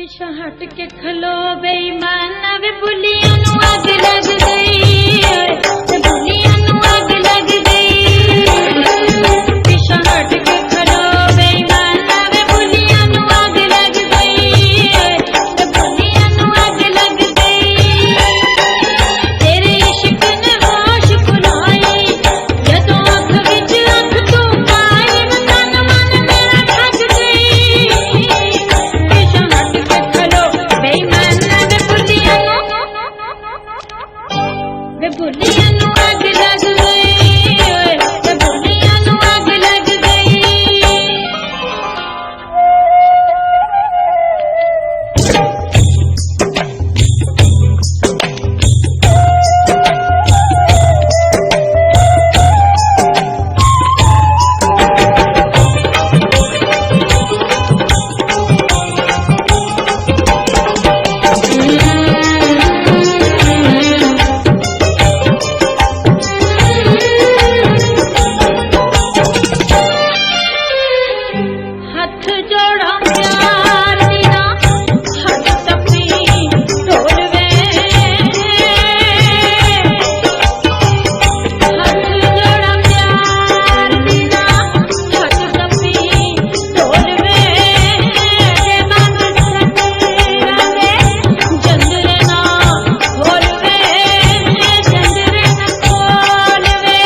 पिछा हट के खलो बेईमान वे बुलियां नू अग लग गई, बुलियां नू अग लग गई। पिछा हट के खलो बेईमान वे बुलियां नू अग लग गई, बुलियां नू अग लग गई। तेरे इश्क ने होश भुलाई, जदों अख विच अख तू पाई, तन मन मेरा थक गई। पिछा हट के खलो बेईमान वे बुलियां नू अग लग गई, वे बुलियां नू अग लग गई। हथ जोड़ा प्यार दीना, हथ तपी ढोल वे। हथ जोड़ा प्यार दीना, हथ तपी ढोल वे। मन सतेरा वे जंजरे ना खोल वे, जंजरे ना खोल वे।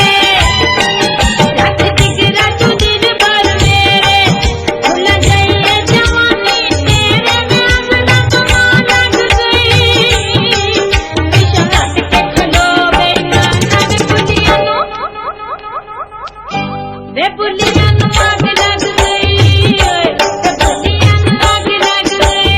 रख दिगरा तू दिल भर मेरे, भुल गई जवानी तेरे में अपना कमाल लग गई। पिछा हट के खलो बेईमान वे बुलियां नू अग लग गई, वे बुलियां नू अग लग गई।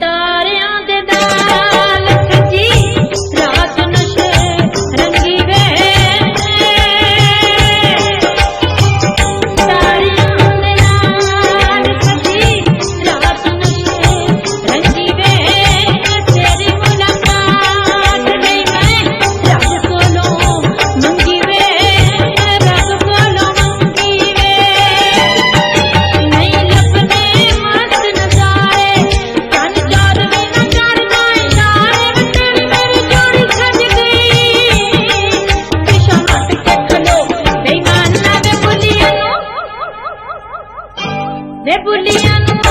ਤਾਰਿਆਂ ਦੇ ਨਾਲ ਸਜੀ ਰਾਤ ਨਸ਼ੇ ਰੰਗੀ ਵੇ। ਤਾਰਿਆਂ ਦੇ ਨਾਲ ਸਜੀ ਰਾਤ ਨਸ਼ੇ ਰੰਗੀ ਵੇ। ਤੇਰੀ ਮੁਲਾਕਾਤ ਲਈ ਮੈਂ ਰੱਬ ਕੋਲੋਂ ਮੰਗੀ ਵੇ, ਰੱਬ ਕੋਲੋਂ ਮੰਗੀ ਵੇ। ਨਹੀਂ ਲੱਭਣੇ ਮਸਤ ਨਜ਼ਾਰੇ, ਕੰਨ ਚਾਰ ਵੇ ਨਾ ਕਰਦਾ ਇਸ਼ਾਰੇ, ਤੇਰੀ ਮੇਰੀ ਜੋੜੀ ਸਜ ਗਈ। ਪਿਛਾ ਹਟ ਕੇ ਖਲੋ ਬੇਈਮਾਨਾ ਵੇ ਬੁਲਿਆਂ ਨੂ